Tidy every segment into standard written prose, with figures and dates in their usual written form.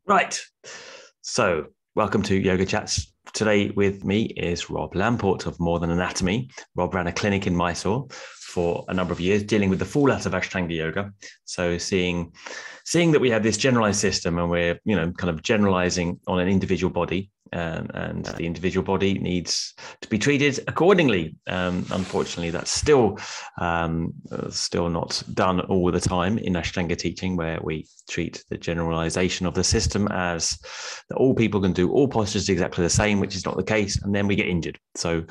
Right. So, welcome to Yoga Chats. Today with me is Rob Lamport of More Than Anatomy. Rob ran a clinic in Mysore for a number of years, dealing with the fallout of Ashtanga yoga. So, seeing that we have this generalized system, and we're kind of generalizing on an individual body, and the individual body needs to be treated accordingly. Unfortunately, that's still not done all the time in Ashtanga teaching, where we treat the generalization of the system as that all people can do all postures exactly the same, which is not the case, and then we get injured. So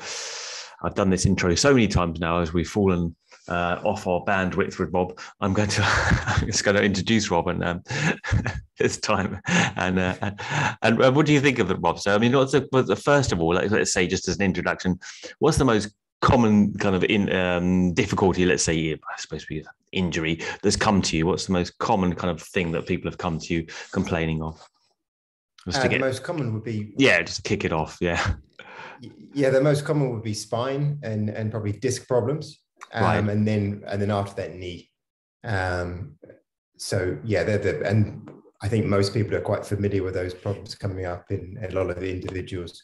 I've done this intro so many times now as we've fallen off our bandwidth with Rob. I'm just going to introduce Rob and this time. And what do you think of it, Rob? So I mean, first of all, let's say just as an introduction, what's the most common kind of difficulty, let's say, I suppose injury that's come to you? What's the most common kind of thing that people have come to you complaining of? The most common would be just kick it off. The most common would be spine and probably disc problems, right. and then after that knee. And I think most people are quite familiar with those problems coming up in a lot of the individuals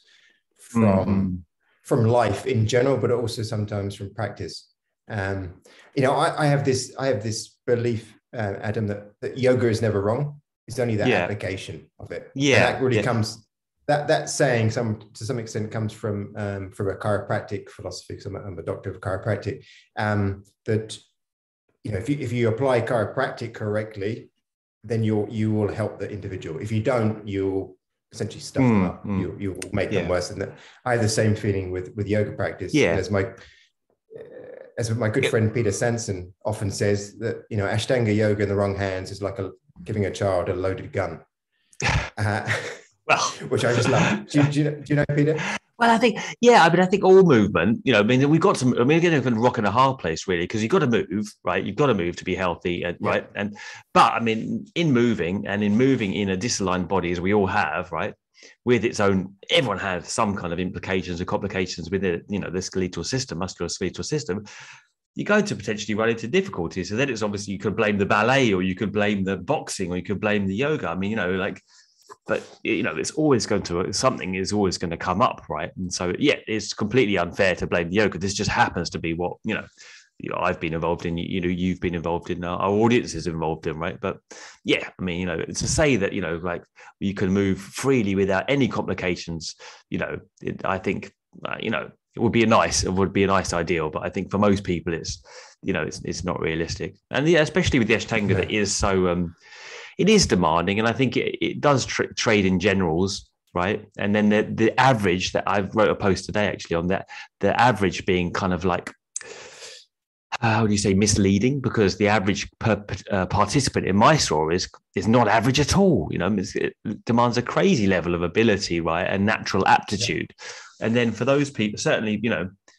from life in general, but also sometimes from practice. I have this belief, Adam, that yoga is never wrong. It's only the application of it. Yeah, and that really comes. That saying, to some extent, comes from a chiropractic philosophy. Because I'm a doctor of chiropractic. That if you apply chiropractic correctly, then you will help the individual. If you don't, you'll essentially stuff them up. You will make them worse. And I have the same feeling with yoga practice. Yeah. As my good friend Peter Sanson often says, that Ashtanga yoga in the wrong hands is like giving a child a loaded gun. Which I just love. Do you know Peter? Well, I think all movement, we've got to, we're getting a rock and a hard place, really, because you've got to move, right? You've got to move to be healthy, right? But I mean, in moving in a disaligned body, as we all have, right? With its own, everyone has some kind of implications or complications with it, the skeletal system, muscular skeletal system. You're going to potentially run into difficulties. So then it's obviously, you could blame the ballet, or you could blame the boxing, or you could blame the yoga. I mean, but it's always something is always going to come up, right? And so it's completely unfair to blame the yoga. This just happens to be what I've been involved in, you've been involved in, our audience is involved in, right? But to say that you can move freely without any complications, I think it would be a nice ideal, but I think for most people it's not realistic. And especially with the Ashtanga, that is so it is demanding, and I think it does trade in generals, right? And then the average, that I wrote a post today actually on that, the average being kind of like, how do you say, misleading, because the average participant in Mysore is not average at all. It demands a crazy level of ability, right, and natural aptitude. And then for those people, certainly,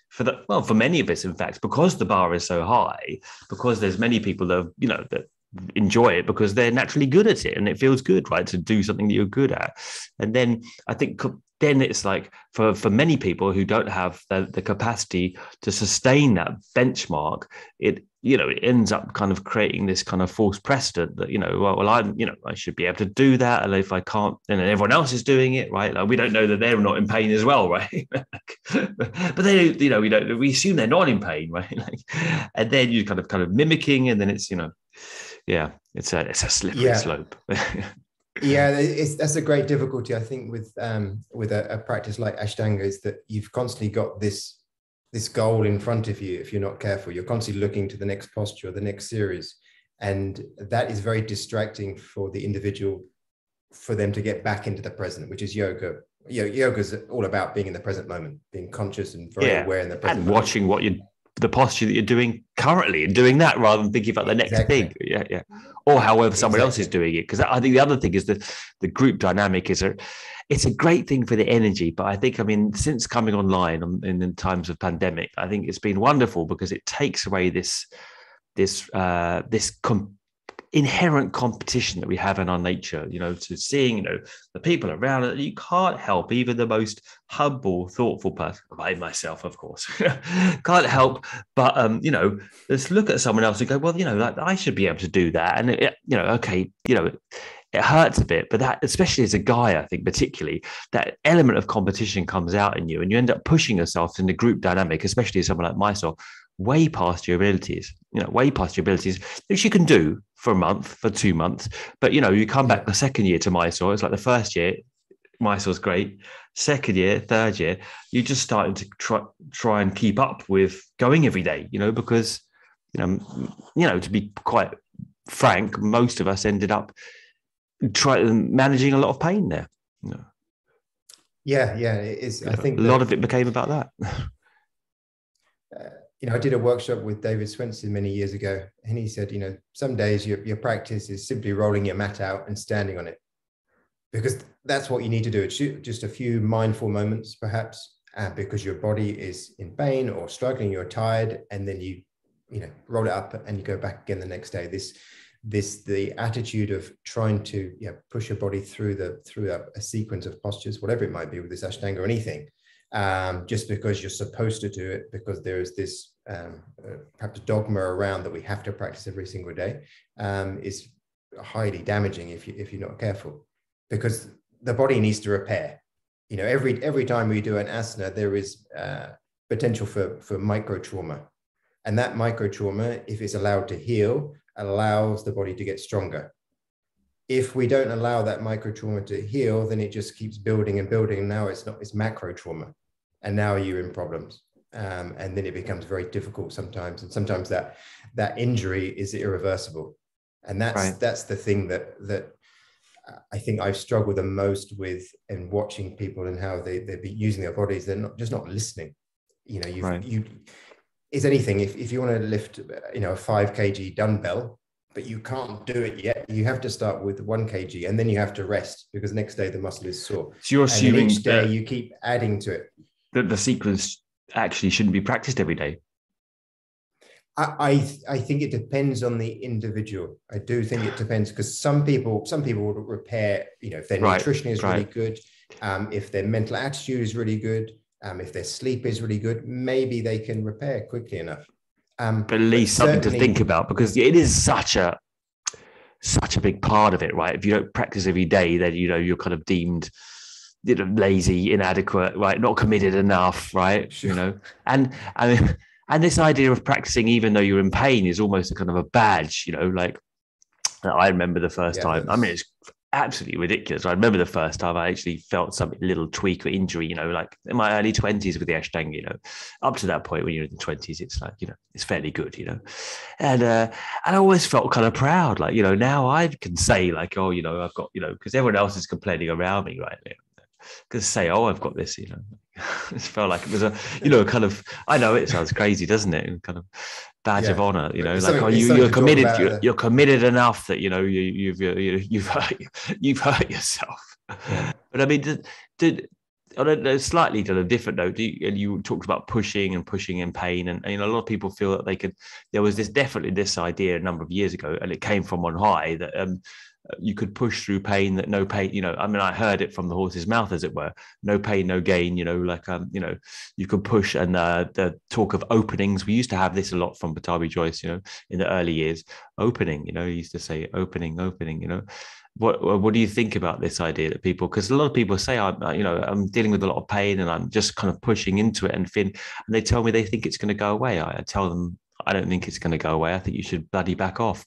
for many of us, in fact, because the bar is so high, because there's many people that that enjoy it because they're naturally good at it, and it feels good, right, to do something that you're good at. And then I think then it's like for many people who don't have the capacity to sustain that benchmark, it ends up kind of creating this kind of false precedent that I should be able to do that, and if I can't, then everyone else is doing it, right? Like, we don't know that they're not in pain as well, right? But they we assume they're not in pain, right? And then you kind of mimicking, and then it's it's a slippery slope. That's a great difficulty, I think, with a practice like Ashtanga, is that you've constantly got this goal in front of you. If you're not careful, you're constantly looking to the next posture or the next series, and that is very distracting for the individual, for them to get back into the present, which is yoga. Yoga is all about being in the present moment, being conscious and very aware in the present and moment. watching the posture that you're doing currently and doing that, rather than thinking about the next thing. Or however someone else is doing it. Because I think the other thing is that the group dynamic it's a great thing for the energy. But I think, since coming online in times of pandemic, I think it's been wonderful, because it takes away this inherent competition that we have in our nature, to seeing, the people around it. You can't help, even the most humble, thoughtful person, by myself, of course, can't help but, let's look at someone else and go, well, I should be able to do that. And, it hurts a bit, but that, especially as a guy, I think particularly that element of competition comes out in you, and you end up pushing yourself in the group dynamic, especially someone like myself, way past your abilities, way past your abilities, which you can do for a month, for 2 months. But, you come back the second year to Mysore, it's like the first year, Mysore's great. Second year, third year, you're just starting to try and keep up with going every day, because, to be quite frank, most of us ended up managing a lot of pain there. Yeah, it is. I think a lot of it became about that. I did a workshop with David Swenson many years ago, and he said, some days your practice is simply rolling your mat out and standing on it, because that's what you need to do. It's just a few mindful moments, perhaps, because your body is in pain or struggling, you're tired, and then you roll it up and you go back again the next day. The attitude of trying to push your body through a sequence of postures, whatever it might be, with this Ashtanga or anything, just because you're supposed to do it, because there is this perhaps dogma around that we have to practice every single day, is highly damaging if you're not careful, because the body needs to repair. Every time we do an asana, there is potential for micro trauma, and that micro trauma, if it's allowed to heal, allows the body to get stronger. If we don't allow that micro trauma to heal, then it just keeps building and building. And now it's macro trauma, and now you're in problems. And then it becomes very difficult sometimes. And sometimes that injury is irreversible. And that's the thing that I think I've struggled the most with, in watching people and how they're using their bodies. They're not listening. Is anything, if you want to lift, a 5 kg dumbbell, but you can't do it yet, you have to start with 1 kg, and then you have to rest, because next day the muscle is sore. So you're assuming each day you keep adding to it. That the sequence actually shouldn't be practiced every day. I think it depends on the individual. I do think it depends, because some people will repair, if their nutrition is really good, if their mental attitude is really good, if their sleep is really good, maybe they can repair quickly enough. But at least something to think about, because it is such a big part of it, right? If you don't practice every day, then you're kind of deemed lazy, inadequate, right? Not committed enough, right? Sure. And this idea of practicing even though you're in pain is almost a kind of a badge, like I remember the first time. I mean, it's absolutely ridiculous. I remember the first time I actually felt some little tweak or injury, like in my early 20s with the Ashtanga, up to that point when you're in the 20s, it's like, it's fairly good, and I always felt kind of proud, like, now I can say like, oh, I've got, because everyone else is complaining around me, right? Because say, oh, I've got this, it felt like it was a, kind of, I know it sounds crazy, doesn't it? Kind of badge of honor, like, oh, you're committed, you're committed enough that, you've hurt yourself. Yeah. But I mean, on a slightly different note, you talked about pushing in pain, and a lot of people feel that there was definitely this idea a number of years ago, and it came from on high, that you could push through pain, that no pain, I mean, I heard it from the horse's mouth, as it were, no pain, no gain, you could push. And the talk of openings, we used to have this a lot from Batabi Joyce, in the early years, opening, he used to say opening, what do you think about this idea that people, because a lot of people say, I'm dealing with a lot of pain and I'm just kind of pushing into it, and they tell me they think it's going to go away. I tell them, I don't think it's going to go away. I think you should bloody back off.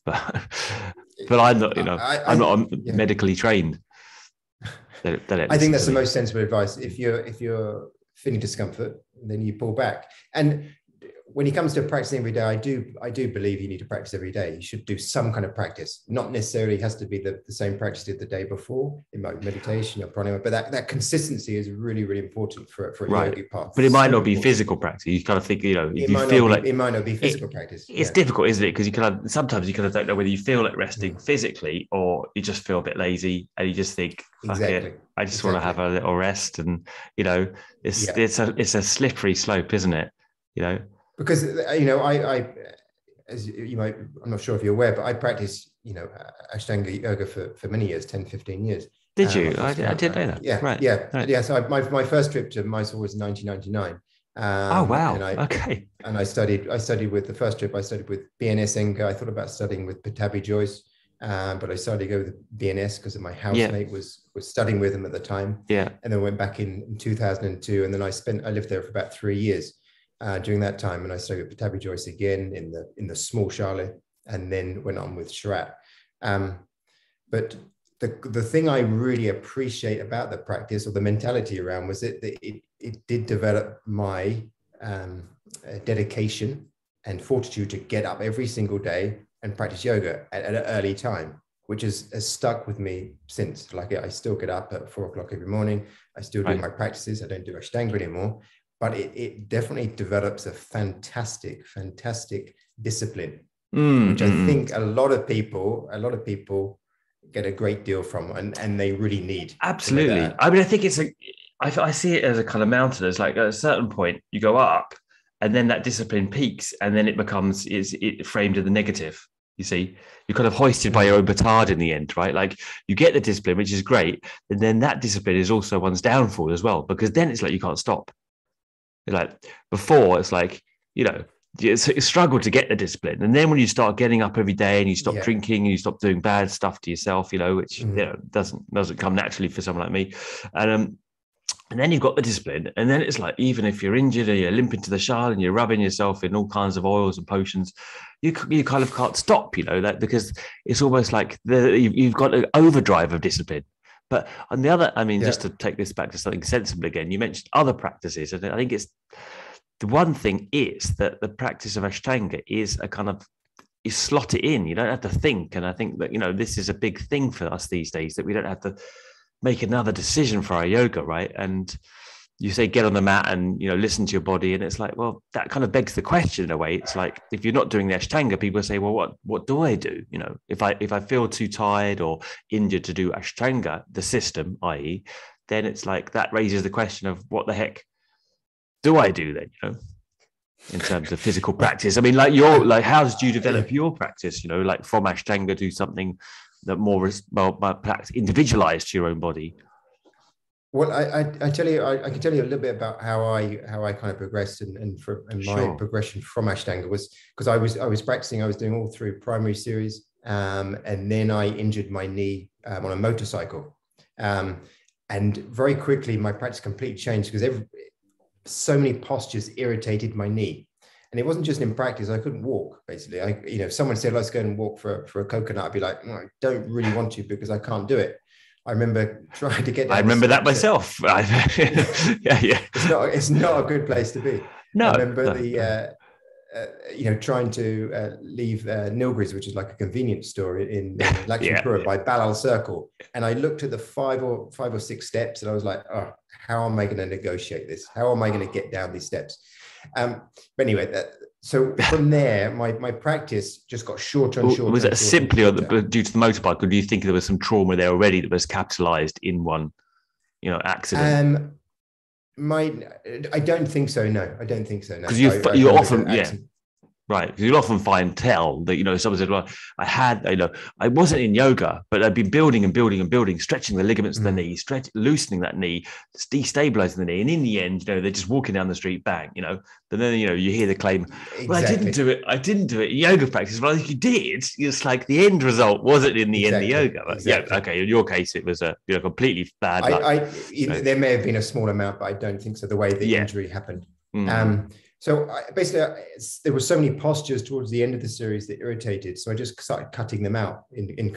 But I'm not, I'm not medically trained. I think that's the most sensible advice. If you're feeling discomfort, then you pull back. And when it comes to practicing every day, I do believe you need to practice every day. You should do some kind of practice. Not necessarily has to be the same practice you did the day before. It might be meditation or pranayama, but that consistency is really, really important for a yogic path. But it might not be physical practice. You kind of think, if you feel like it might not be physical practice. It's difficult, isn't it? Because sometimes you kind of don't know whether you feel like resting physically, or you just feel a bit lazy and you just think, exactly. I just want to have a little rest, and it's a slippery slope, isn't it? Because I as you might, I'm not sure if you're aware, but I practiced Ashtanga yoga for many years, 10, 15 years. Did you? I didn't know that. Yeah, right. Yeah. So my first trip to Mysore was in 1999. Oh wow! Okay. And I studied with the first trip. I studied with BNS Enga. I thought about studying with Patabi Joyce. but I started to go with BNS because my Yeah. housemate was studying with him at the time. Yeah. And then went back in 2002, and then I lived there for about 3 years during that time, and I started with Patabi Joyce again in the small Charlotte, and then went on with Sharat. But the thing I really appreciate about the practice, or the mentality around, was that it did develop my dedication and fortitude to get up every single day and practice yoga at an early time, which has stuck with me since. Like, I still get up at 4 o'clock every morning. I still do my practices. I don't do Ashtanga anymore, but it definitely develops a fantastic discipline, which I think a lot of people get a great deal from, and they really need. Absolutely. I mean, I think I see it as a kind of mountain. It's like at a certain point you go up, and then that discipline peaks, and then it becomes it framed in the negative. You see, you're kind of hoisted by your own petard in the end, right? Like, you get the discipline, which is great, and then that discipline is also one's downfall as well, because then it's like you can't stop. Like before, it's like, you struggle to get the discipline, and then when you start getting up every day and you stop drinking and you stop doing bad stuff to yourself, which doesn't come naturally for someone like me, and then you've got the discipline, and then it's like, even if you're injured or you're limping to the shard and you're rubbing yourself in all kinds of oils and potions, you kind of can't stop, that, because it's almost like you've got an overdrive of discipline. But on the other, just to take this back to something sensible again, you mentioned other practices, and I think it's the one thing is that the practice of Ashtanga is a kind of, you slot it in, you don't have to think. And I think that, this is a big thing for us these days, that we don't have to make another decision for our yoga, right? And you say, get on the mat and, listen to your body. And it's like, well, that kind of begs the question in a way. It's like, if you're not doing the Ashtanga, people say, well, what do I do? If I feel too tired or injured to do Ashtanga, the system, i.e., then it's like, that raises the question of what the heck do I do then, in terms of physical practice? I mean, how did you develop your practice, like from Ashtanga to something that more perhaps individualized to your own body? Well, I tell you, I can tell you a little bit about how I kind of progressed, and my progression from Ashtanga was because I was practicing. I was doing all through primary series, and then I injured my knee on a motorcycle, and very quickly my practice completely changed because so many postures irritated my knee. And it wasn't just in practice. I couldn't walk, basically. If someone said, let's go and walk for a coconut, I'd be like, I don't really want to because I can't do it. I remember trying to get down. I remember that myself. Yeah. It's not a good place to be. No. I remember trying to leave Nilgris, which is like a convenience store in Lakshmipura by Balal Circle. And I looked at the five or six steps and I was like, oh, how am I going to negotiate this? How am I going to get down these steps? But anyway, so from there, my practice just got shorter and shorter. Was it simply due to the motorbike, or do you think there was some trauma there already that was capitalized in one, accident? I don't think so. No, I don't think so. No, because you often, right. Because you'll often tell that, someone said, well, I wasn't in yoga, but I'd been building and building and building, stretching the ligaments of the knee, loosening that knee, destabilizing the knee. And in the end, they're just walking down the street, bang, but then, you hear the claim, well, exactly. I didn't do it in yoga practice. Well, if you did, it's like the end result wasn't in the end of yoga. But yeah. Okay. In your case, it was a completely bad luck. There may have been a small amount, but I don't think so. The way the injury happened. So basically, there were so many postures towards the end of the series that irritated. So I just started cutting them out in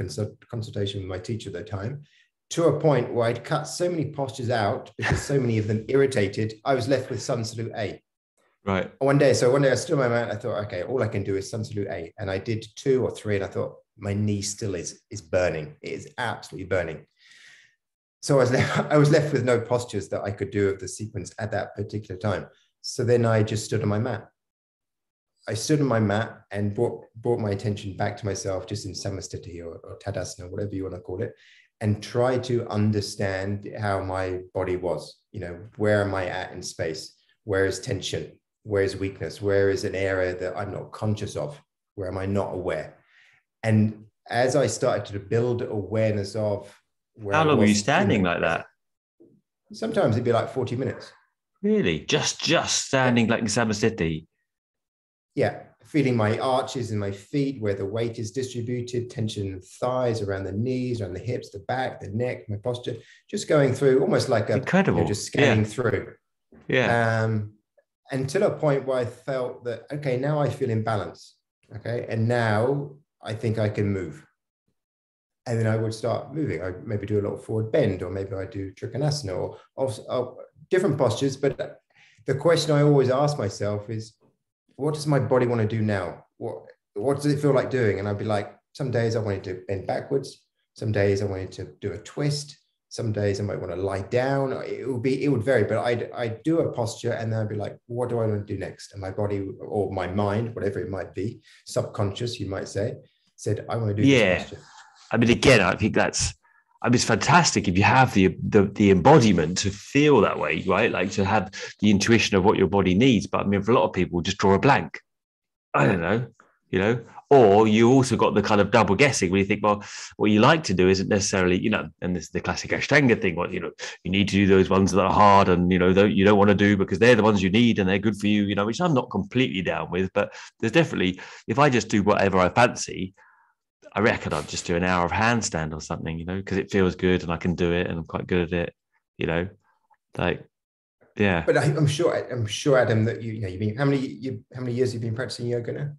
consultation with my teacher at the time, to a point where I'd cut so many postures out because so many of them irritated. I was left with Sun Salute A. Right. One day I stood on my mat. I thought, okay, all I can do is Sun Salute A. And I did 2 or 3, and I thought, my knee still is burning. It is absolutely burning. So I was left with no postures that I could do of the sequence at that particular time. So then I just stood on my mat. I stood on my mat and brought my attention back to myself, just in Samasthiti or Tadasana, whatever you want to call it, and try to understand how my body was. Where am I at in space? Where is tension? Where is weakness? Where is an area that I'm not conscious of? Where am I not aware? And as I started to build awareness of where how long were you standing like that? Sometimes it'd be like 40 minutes. Really? Just standing like in Samasthiti? Yeah, feeling my arches in my feet, where the weight is distributed, tension in the thighs, around the knees, around the hips, the back, the neck, my posture, just going through almost like incredible, just scanning through. Yeah. Until a point where I felt that, okay, now I feel in balance. Okay. And now I think I can move. And then I would start moving. I maybe do a little forward bend, or maybe I do Trikonasana, or different postures. But the question I always ask myself is, what does my body want to do now? What does it feel like doing? And I'd be like, some days I wanted to bend backwards. Some days I wanted to do a twist. Some days I might want to lie down. It would vary, but I'd do a posture, and then I'd be like, what do I want to do next? And my body, or my mind, whatever it might be, subconscious, you might say, said, I want to do this posture. I mean, again, I think it's fantastic if you have the embodiment to feel that way, right? Like to have the intuition of what your body needs. But I mean, for a lot of people, just draw a blank. I don't know, or you also got the kind of double guessing where you think, well, what you like to do isn't necessarily, and this is the classic Ashtanga thing, you need to do those ones that are hard and, you don't want to do because they're the ones you need and they're good for you, which I'm not completely down with. But there's definitely, if I just do whatever I fancy, I reckon I'd just do an hour of handstand or something, because it feels good and I can do it and I'm quite good at it, yeah. But I'm sure, Adam, that you've been, how many years have you been practicing yoga now?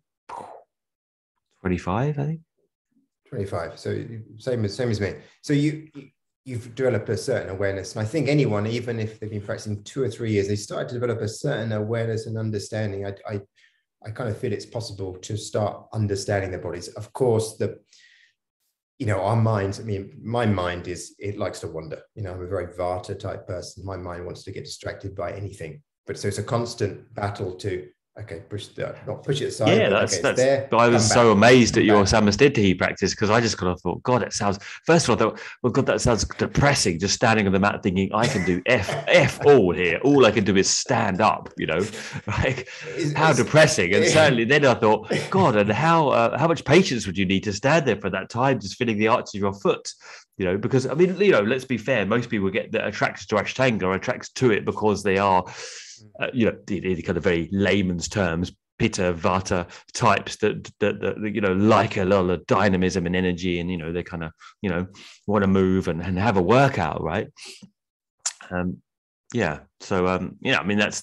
25, I think. 25. So same as me. So you've developed a certain awareness, and I think anyone, even if they've been practicing 2 or 3 years, they start to develop a certain awareness and understanding. I kind of feel it's possible to start understanding their bodies. Of course, our minds, my mind it likes to wander. I'm a very Vata type person. My mind wants to get distracted by anything. But so it's a constant battle to, not push it aside. Yeah, that's there. But I was so amazed at your Samastitihi practice, because I just kind of thought, God, it sounds. First of all, I thought, well, God, that sounds depressing. Just standing on the mat, thinking I can do f all here. All I can do is stand up. Like how depressing. And certainly then I thought, God, and how much patience would you need to stand there for that time, just feeling the arch of your foot. Because let's be fair. Most people get that attracted to Ashtanga are attracted to it because they are. The kind of very layman's terms, Pitta, Vata types that like a lot of dynamism and energy, and they kind of want to move and have a workout, right? So that's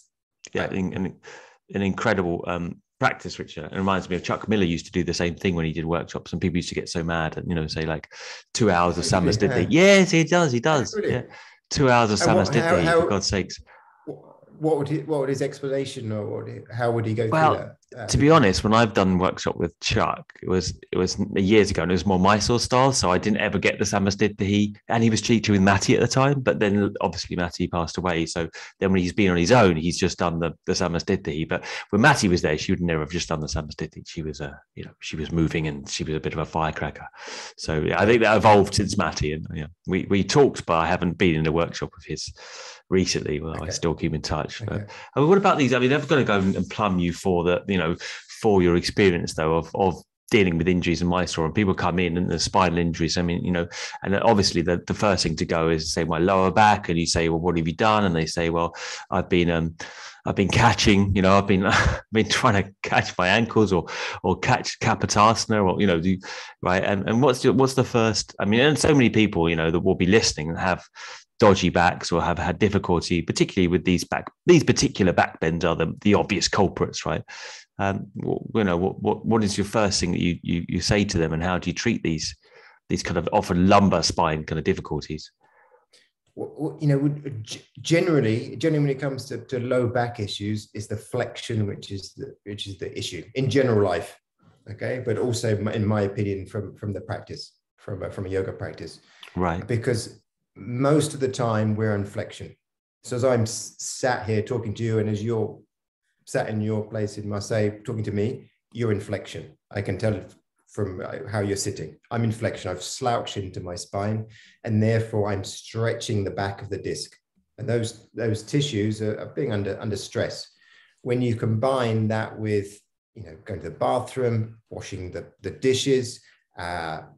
an incredible practice, Richard. It reminds me of Chuck Miller used to do the same thing when he did workshops, and people used to get so mad and say like 2 hours of Samastiti. Yes, he does. Really? Yeah, 2 hours of Samastiti, for God's sakes. What would his explanation, or how would he go through that? To be honest, when I've done workshop with Chuck, it was years ago, and it was more Mysore style, so I didn't ever get the Samastitihi, and he was teaching with Matty at the time, but then obviously Matty passed away, so then when he's been on his own, he's just done the Samastitihi. But when Matty was there, she would never have just done the Samastitihi. She was she was moving, and she was a bit of a firecracker. So I think that evolved since Matty, and we talked, but I haven't been in a workshop of his recently. Well, I still keep in touch. But what about these? I mean, I've got to go and plumb you for for your experience though of dealing with injuries in Mysore, and people come in and the spinal injuries. I mean, and obviously the first thing to go is say my lower back, and you say, well, what have you done? And they say, well, I've been catching, I've been trying to catch my ankles or catch Kapotasana, or right. And what's the first? I mean, and so many people, that will be listening and have dodgy backs or have had difficulty, particularly with these particular backbends are the obvious culprits, right? What is your first thing that you say to them, and how do you treat these kind of often lumbar spine kind of difficulties? Generally when it comes to low back issues, is the flexion which is the issue in general life, okay? But also, in my opinion, from the practice, from a yoga practice, right? Because most of the time we're in flexion. So as I'm sat here talking to you, and as you're sat in your place in Marseille talking to me, you're in flexion. I can tell from how you're sitting. I'm in flexion. I've slouched into my spine, and therefore I'm stretching the back of the disc. And those tissues are being under stress. When you combine that with going to the bathroom, washing the dishes,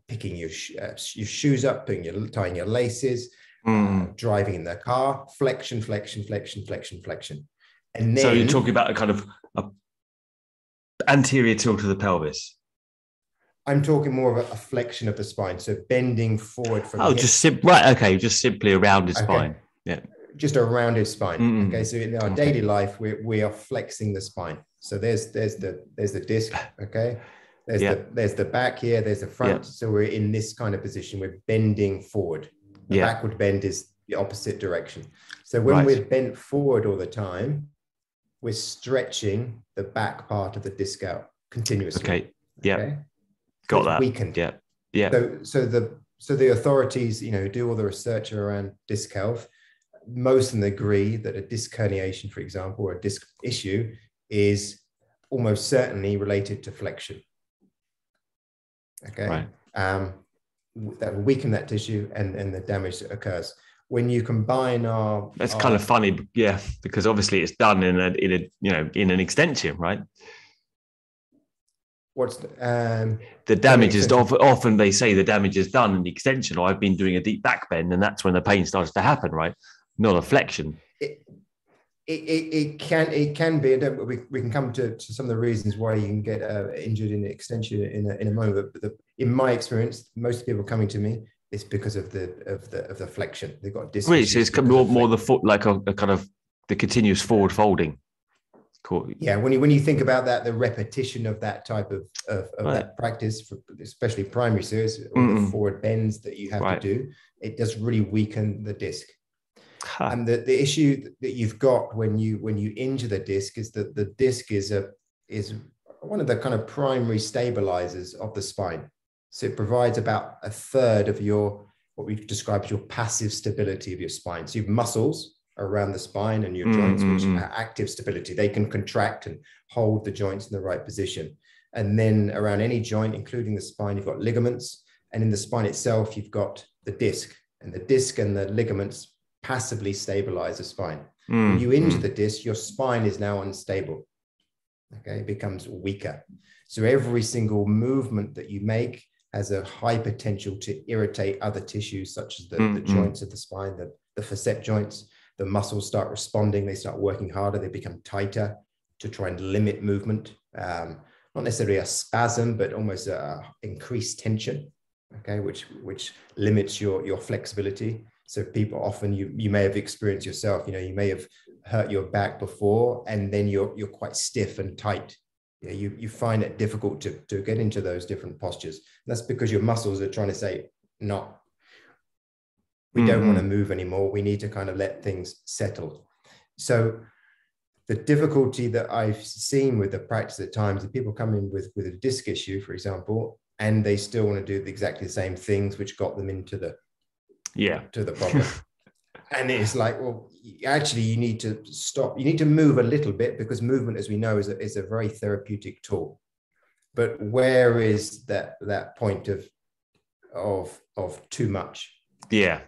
picking your shoes up, tying your laces, driving in the car, flexion. And then, so you're talking about a kind of Anterior tilt of the pelvis. I'm talking more of a flexion of the spine. So bending forward from right. Okay. Just simply a rounded spine. Yeah. Just a rounded spine. Mm. Okay. So in our daily life, we are flexing the spine. So there's the disc. Okay. There's the back here. There's the front. So we're in this kind of position. We're bending forward. The backward bend is the opposite direction. So when we're bent forward all the time, we're stretching the back part of the disc out continuously. Okay. Yeah. Okay? Got so that. Weakened. Yeah. Yeah. So the authorities, who do all the research around disc health, most of them agree that a disc herniation, for example, or a disc issue is almost certainly related to flexion. Okay. Right. That will weaken that tissue and the damage that occurs. When you combine that's kind of funny, because obviously it's done in an extension, right? What's the damage is often they say the damage is done in the extension, or I've been doing a deep back bend, and that's when the pain starts to happen, right? Not a flexion. It can be. We can come to some of the reasons why you can get injured in the extension in a moment. But in my experience, most people coming to me, it's because of the flexion. They've got disc. Really, so it's more the foot, like a kind of the continuous forward folding. Cool. Yeah, when you think about that, the repetition of that type of that practice, especially primary series, or the forward bends that you have to do, it does really weaken the disc. And the issue that you've got when you injure the disc is that the disc is one of the kind of primary stabilizers of the spine. So it provides about a third of what we describe as your passive stability of your spine. So you have muscles around the spine and your joints, which are active stability. They can contract and hold the joints in the right position. And then around any joint, including the spine, you've got ligaments. And in the spine itself, you've got the disc. And the disc and the ligaments passively stabilize the spine. When you injure the disc, your spine is now unstable. Okay, it becomes weaker. So every single movement that you make has a high potential to irritate other tissues, such as the joints of the spine, the facet joints. The muscles start responding, they start working harder, they become tighter to try and limit movement. Not necessarily a spasm, but almost a increased tension, okay, which limits your flexibility. So people often, you may have experienced yourself, you may have hurt your back before, and then you're quite stiff and tight. You find it difficult to get into those different postures. And that's because your muscles are trying to say, no, we don't want to move anymore. We need to kind of let things settle. So the difficulty that I've seen with the practice at times is people come in with a disc issue, for example, and they still want to do exactly the same things, which got them into the problem. And it's like, well, actually, you need to stop. You need to move a little bit, because movement, as we know, is a very therapeutic tool. But where is that point of too much? Yeah.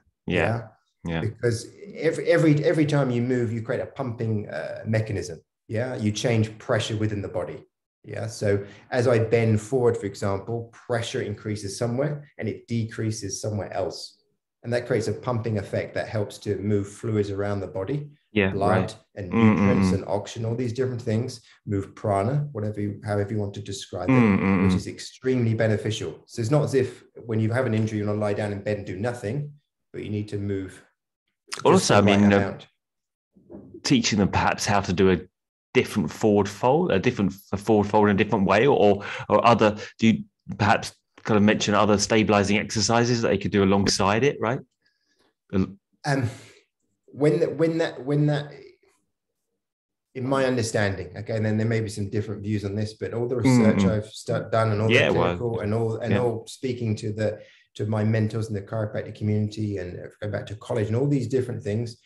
Because every time you move, you create a pumping mechanism. Yeah. You change pressure within the body. Yeah. So as I bend forward, for example, pressure increases somewhere and it decreases somewhere else. And that creates a pumping effect that helps to move fluids around the body. Blood and nutrients and oxygen, all these different things, move prana, however you want to describe it, which is extremely beneficial. So it's not as if when you have an injury, you want to lie down in bed and do nothing, but you need to move. Also, I mean, teaching them perhaps how to do a different forward fold, in a different way, or other, do you perhaps kind of mention other stabilizing exercises that they could do alongside it, right? When that, in my understanding, okay, and then there may be some different views on this, but all the research I've done and all the clinical all speaking to my mentors in the chiropractic community and go back to college and all these different things,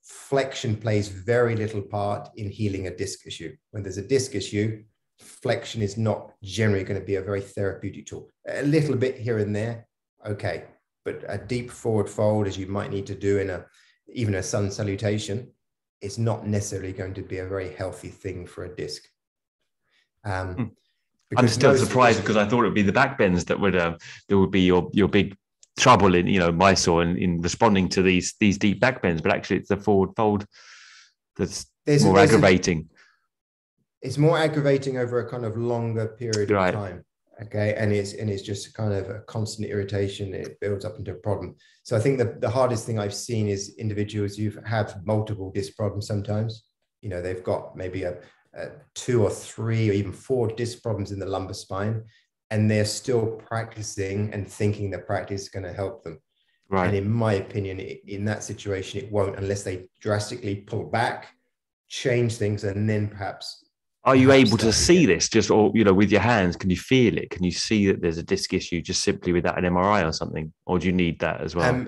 flexion plays very little part in healing a disc issue. When there's a disc issue, flexion is not generally going to be a very therapeutic tool. A little bit here and there, okay, but a deep forward fold, as you might need to do in even a sun salutation, is not necessarily going to be a very healthy thing for a disc. I'm still surprised, because I thought it would be the backbends that would be your big trouble in my saw in responding to these deep backbends, but actually it's the forward fold that's more aggravating. it's more aggravating over a kind of longer period of Right. time. Okay. And it's just kind of a constant irritation. It builds up into a problem. So I think the hardest thing I've seen is individuals who've had multiple disc problems sometimes. You know, they've got maybe a 2 or 3 or even 4 disc problems in the lumbar spine, and they're still practicing and thinking the practice is going to help them. Right. And in my opinion, in that situation, it won't, unless they drastically pull back, change things, and then perhaps. Are you able to see this just, or, you know, with your hands? Can you feel it? Can you see that there's a disc issue just simply without an MRI or something? Or do you need that as well?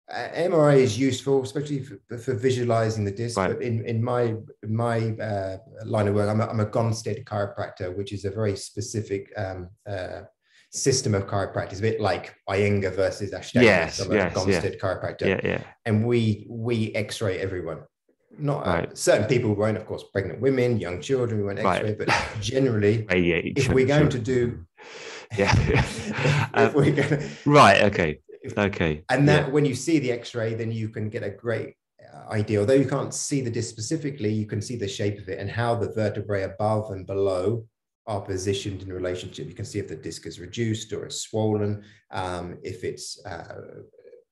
MRI is useful, especially for visualizing the disc. Right. But in my line of work, I'm a Gonstead chiropractor, which is a very specific system of chiropractic. It's a bit like Iyengar versus Ashtanga. Yes, I'm a Gonstead chiropractor. Yeah. And we X-ray everyone. Not right. Certain people won't, of course, pregnant women, young children, we won't X-ray, but generally, if we're going to do, if we're going to, right, okay, and that when you see the X-ray, then you can get a great idea. Although you can't see the disc specifically, you can see the shape of it and how the vertebrae above and below are positioned in relationship. You can see if the disc is reduced or it's swollen, if it's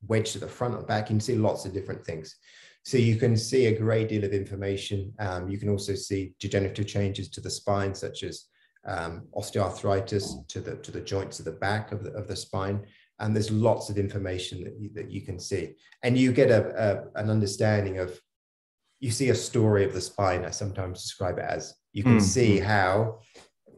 wedged to the front or back. You can see lots of different things. So you can see a great deal of information. You can also see degenerative changes to the spine, such as osteoarthritis to the joints of the back of the spine. And there's lots of information that you can see. And you get an understanding of, you see a story of the spine, I sometimes describe it as. You can see how,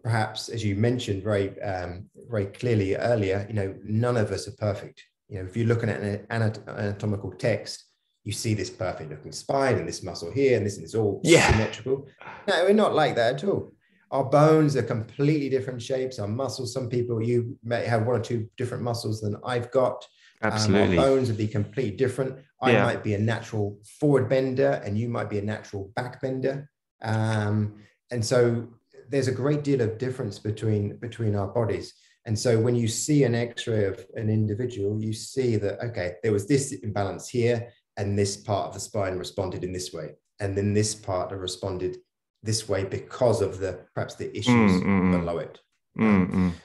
perhaps, as you mentioned very clearly earlier, you know, none of us are perfect. You know, if you're looking at an anatomical text, you see this perfect looking spine and this muscle here and this, and it's all symmetrical. No, we're not like that at all. Our bones are completely different shapes. Our muscles, some people, you may have 1 or 2 different muscles than I've got. Absolutely. Our bones would be completely different. I might be a natural forward bender and you might be a natural back bender. And so there's a great deal of difference between our bodies. And so when you see an X-ray of an individual, you see that, okay, there was this imbalance here, and this part of the spine responded in this way, and then this part responded this way because of perhaps the issues below it.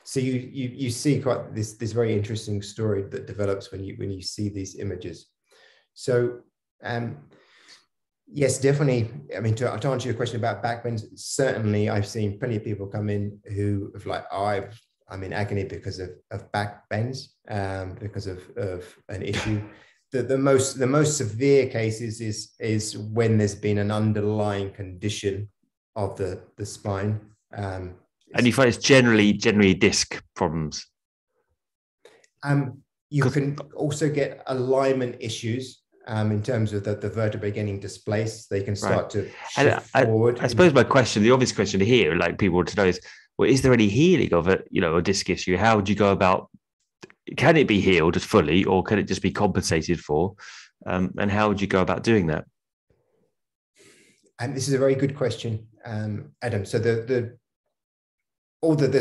So you see quite this very interesting story that develops when you see these images. So yes, definitely. I mean, to answer your question about backbends, certainly I've seen plenty of people come in who have like, I'm in agony because of backbends, because of an issue. The most severe cases is when there's been an underlying condition of the spine. And you find it's generally disc problems. You can also get alignment issues in terms of the vertebrae getting displaced. They can start to shift forward. I suppose my question, the obvious question here, like people want to know is, well, is there any healing of a disc issue? How would you go about? Can it be healed fully, or can it just be compensated for? And how would you go about doing that? And this is a very good question, Adam. So there's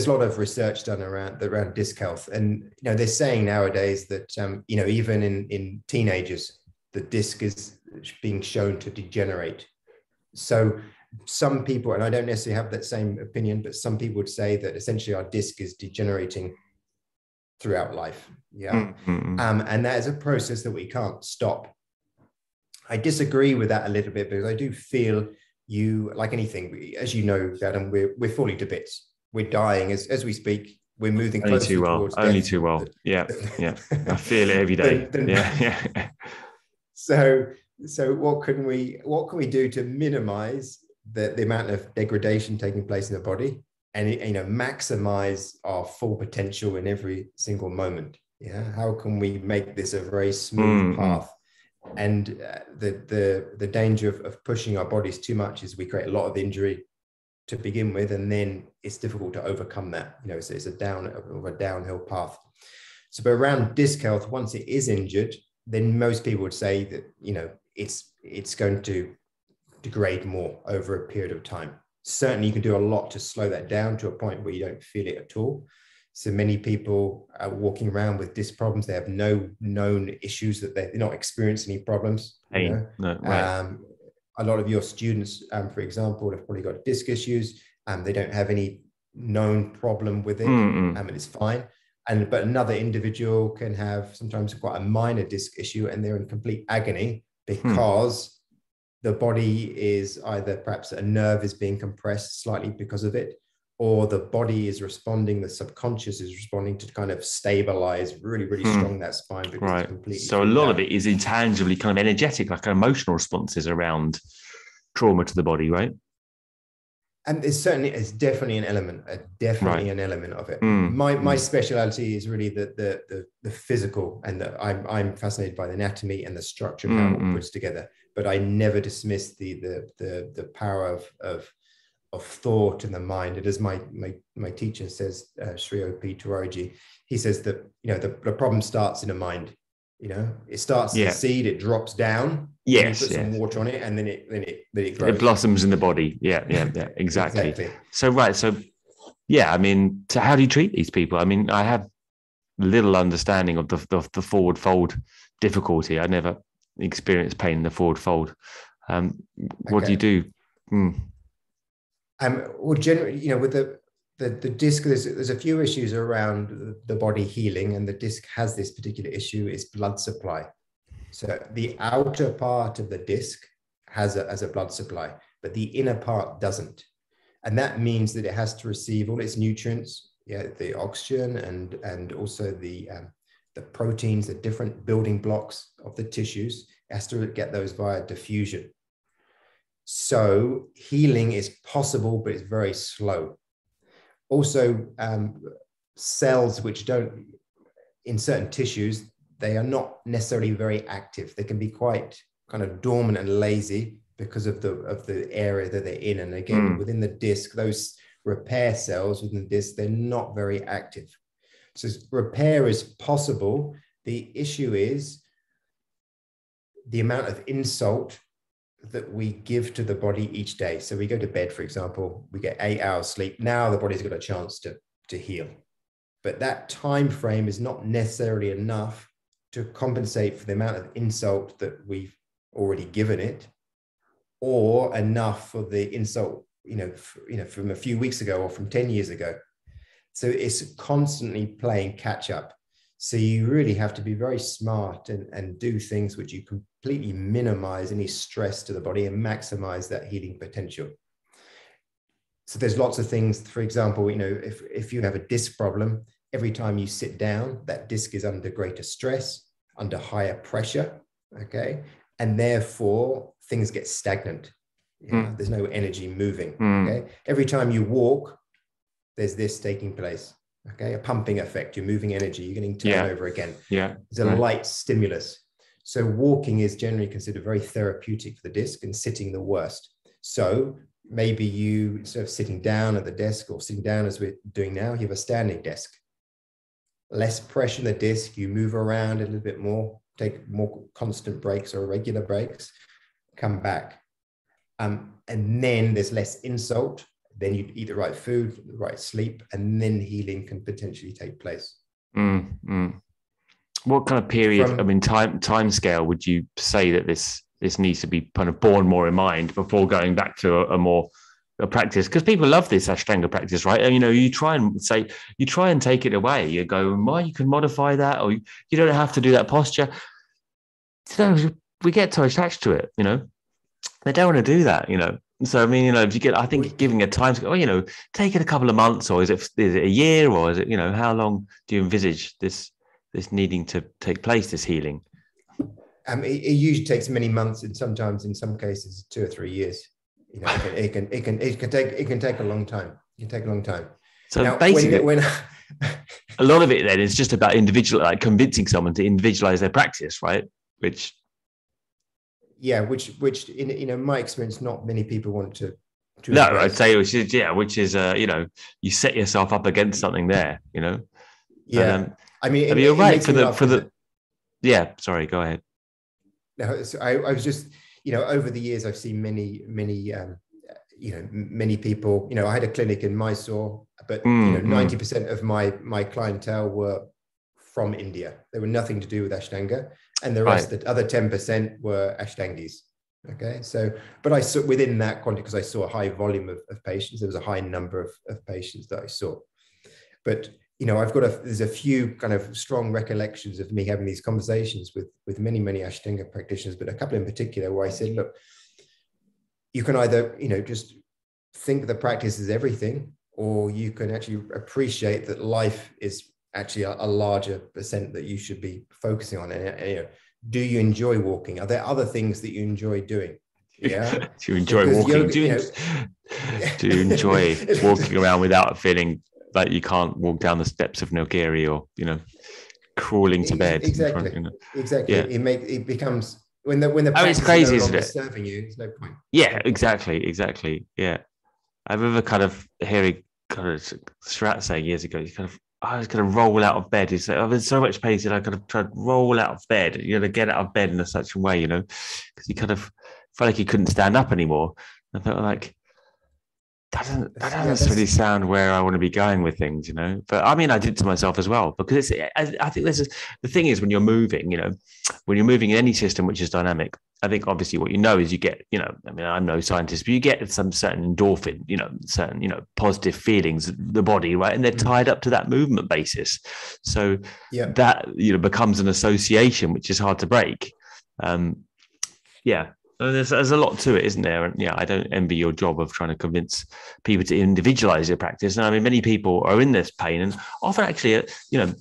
a lot of research done around disc health, and they're saying nowadays that even in teenagers, the disc is being shown to degenerate. So some people, and I don't necessarily have that same opinion, but some people would say that essentially our disc is degenerating throughout life. And that is a process that we can't stop. I disagree with that a little bit, because I do feel like anything, as you know, Adam, we're falling to bits. We're dying as we speak. We're moving closer towards death. Only too well. Yeah. I feel it every day. So what can we do to minimize the amount of degradation taking place in the body, and maximize our full potential in every single moment? How can we make this a very smooth path? And the danger of pushing our bodies too much is we create a lot of injury to begin with, and then it's difficult to overcome that. So it's a downhill path. So, but around disc health, once it is injured, then most people would say that it's going to degrade more over a period of time. Certainly, you can do a lot to slow that down to a point where you don't feel it at all. So many people are walking around with disc problems. They have no known issues, that they're not experiencing any problems. No, right. a lot of your students, for example, have probably got disc issues, and they don't have any known problem with it, and it's fine. But another individual can have sometimes quite a minor disc issue, and they're in complete agony because the body is either, perhaps a nerve is being compressed slightly because of it, or the body is responding, the subconscious is responding to kind of stabilize really, really strong that spine, because it's completely. So a lot of it is intangibly kind of energetic, like emotional responses around trauma to the body, right? And it's definitely an element, an element of it. My speciality is really the physical, and I'm fascinated by the anatomy and the structure of how it all puts together. But I never dismiss the power of thought and the mind. It is my teacher says, Xray, he says that, the problem starts in the mind. It starts as a seed, it drops down. Yes, you put some water on it, and then it grows. It blossoms in the body. Yeah, exactly. So I mean, so how do you treat these people? I mean, I have little understanding of the forward fold difficulty. I never experienced pain in the forward fold. What do you do? Well, generally, with the disc, there's a few issues around the body healing, and the disc has this particular issue, is blood supply. So the outer part of the disc has a blood supply, but the inner part doesn't. And that means that it has to receive all its nutrients, the oxygen and also the proteins, the different building blocks of the tissues. It has to get those via diffusion. So healing is possible, but it's very slow. Also, cells which don't, in certain tissues, they are not necessarily very active. They can be quite kind of dormant and lazy because of the area that they're in. And again, within the disc, those repair cells within the disc, they're not very active. So repair is possible. The issue is the amount of insult that we give to the body each day. So we go to bed, for example, we get 8 hours sleep. Now the body's got a chance to heal. But that time frame is not necessarily enough to compensate for the amount of insult that we've already given it, or enough for the insult, from a few weeks ago or from 10 years ago. So it's constantly playing catch up. So you really have to be very smart and do things which you completely minimize any stress to the body and maximize that healing potential. So there's lots of things. For example, if you have a disc problem, every time you sit down, that disc is under greater stress, under higher pressure, okay? And therefore, things get stagnant. There's no energy moving, okay? Every time you walk, there's this taking place, okay? A pumping effect, you're moving energy, you're getting turnover again. It's a light stimulus. So walking is generally considered very therapeutic for the disc, and sitting the worst. So maybe you, instead of sitting down at the desk or sitting down as we're doing now, you have a standing desk. Less pressure in the disc, you move around a little bit more, take more constant breaks or regular breaks, come back. And then there's less insult. Then you eat the right food, the right sleep, and then healing can potentially take place. What kind of period, time scale would you say that this needs to be kind of borne more in mind before going back to a practice? Because people love this Ashtanga practice, right? And you try and take it away. You go, well, you can modify that, or you don't have to do that posture. So we get too attached to it, They don't want to do that, So if you get, I think giving a time scale, take it a couple of months, or is it a year, or is it, how long do you envisage this needing to take place, this healing? It usually takes many months, and sometimes in some cases 2 or 3 years. It can take a long time. It can take a long time. So now, basically, when a lot of it then is just about convincing someone to individualize their practice, right? Which in my experience, not many people want to. No, I'd say which is you set yourself up against something there, Yeah, you're right for the. Yeah, sorry. Go ahead. No, so I was just, over the years, I've seen many people. I had a clinic in Mysore, but 90% of my clientele were from India. They were nothing to do with Ashtanga, and the rest, the other 10% were Ashtangis. Okay, so, but I saw within that quantity, because I saw a high volume of patients, there was a high number of patients that I saw. But, you know, there's a few kind of strong recollections of me having these conversations with many, many Ashtanga practitioners, but a couple in particular where I said, look, you can either, you know, just think the practice is everything, or you can actually appreciate that life is actually a larger percent that you should be focusing on. And you know, do you enjoy walking? Are there other things that you enjoy doing? Yeah. Do you enjoy walking? Yoga, do you enjoy walking around without feeling like you can't walk down the steps of Nilgiri, or, you know, crawling to bed? Exactly. In front, you know? Exactly. Yeah. It becomes when the it's crazy, is no isn't longer it? serving you, there's no point. Yeah, exactly. Yeah. I remember kind of hearing Strat saying years ago, I was going to roll out of bed. He said, I'm in so much pain that I kind of tried to roll out of bed, you know, get out of bed in a such a way, you know, because he kind of felt like he couldn't stand up anymore. I thought, like, that doesn't really sound where I want to be going with things, you know. But I mean, I did to myself as well, because I think the thing is, when you're moving, you know, when you're moving in any system which is dynamic, I think obviously what you know is you get, you know, I mean, I'm no scientist, but you get some certain endorphin, you know, certain, you know, positive feelings in the body, right? And they're tied up to that movement basis. So that, you know, becomes an association which is hard to break. Yeah. There's a lot to it, isn't there? And yeah, I don't envy your job of trying to convince people to individualize their practice. And I mean, many people are in this pain, and often actually, you know,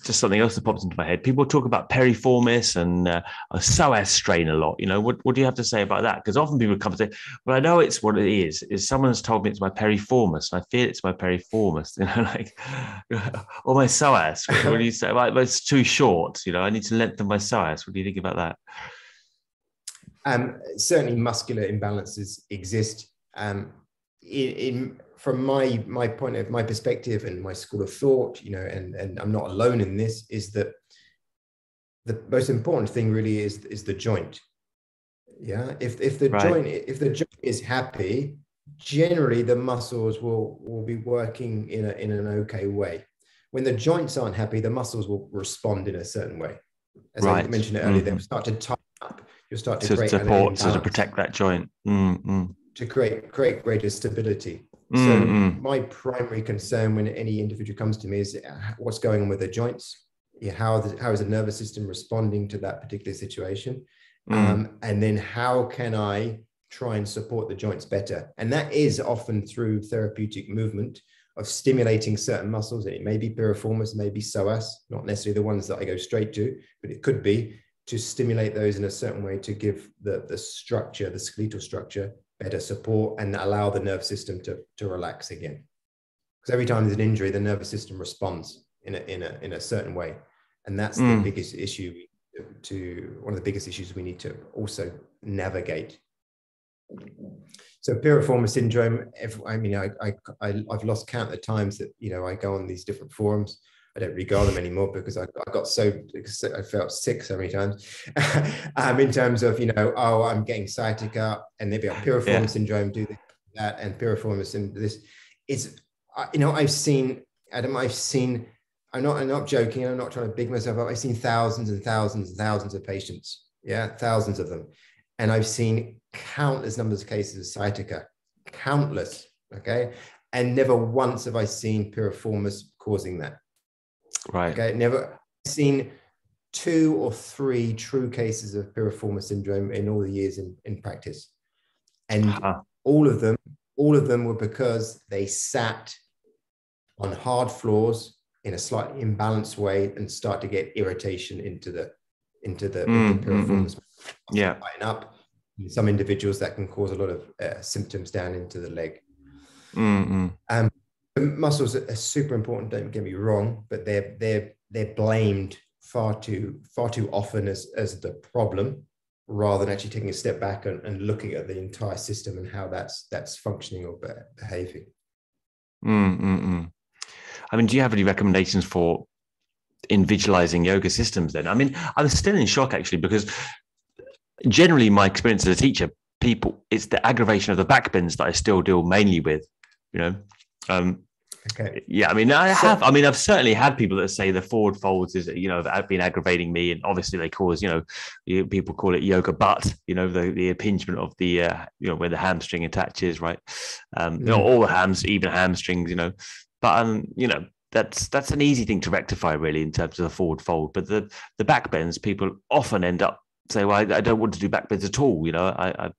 just something else that pops into my head. People talk about piriformis and a psoas strain a lot. You know, what do you have to say about that? Because often people come and say, well, I know it's what it is someone's told me it's my piriformis, and I feel it's my piriformis, you know, like, or my psoas. What do you say? Well, it's too short, you know, I need to lengthen my psoas. What do you think about that? Certainly muscular imbalances exist. From my perspective and my school of thought, you know, and I'm not alone in this, is that the most important thing really is the joint. Yeah. If the joint is happy, generally the muscles will be working in an okay way. When the joints aren't happy, the muscles will respond in a certain way. As I mentioned earlier, they'll start to tighten up. You'll start to create support, so to protect that joint, to create greater stability. So my primary concern when any individual comes to me is what's going on with their joints. Yeah, how is the nervous system responding to that particular situation, and then how can I try and support the joints better? And that is often through therapeutic movement of stimulating certain muscles. And it may be piriformis, maybe psoas, not necessarily the ones that I go straight to, but it could be to stimulate those in a certain way to give the structure, the skeletal structure, better support and allow the nervous system to relax again. Because every time there's an injury, the nervous system responds in a certain way. And that's the biggest issue one of the biggest issues we need to also navigate. So piriformis syndrome, I mean, I've lost count of times that, you know, I go on these different forums. I don't really go on them anymore because I felt sick so many times. In terms of, you know, I'm getting sciatica, and they'd be like piriformis syndrome, do this, that, and piriformis and this. It's, you know, I've seen, Adam, I'm not joking, I'm not trying to big myself up. I've seen thousands and thousands and thousands of patients, thousands of them. And I've seen countless numbers of cases of sciatica, countless, okay? And never once have I seen piriformis causing that. Right. Okay, never seen 2 or 3 true cases of piriformis syndrome in all the years in practice. And all of them were because they sat on hard floors in a slightly imbalanced way and start to get irritation into the piriformis. Lighten up. In some individuals that can cause a lot of symptoms down into the leg. Muscles are super important, don't get me wrong, but they're blamed far too often as the problem, rather than actually taking a step back and looking at the entire system and how that's functioning or behaving. I mean, do you have any recommendations for individualizing yoga systems then? I mean, I was still in shock actually, because generally my experience as a teacher, it's the aggravation of the backbends that I still deal mainly with, you know. Okay. Yeah, I mean, I've certainly had people that say the forward folds is, have been aggravating me, and obviously they cause, people call it yoga butt, the impingement of the, where the hamstring attaches, right? All the even hamstrings, but that's an easy thing to rectify, really, in terms of the forward fold. But the back bends, people often end up say, well, I don't want to do back bends at all,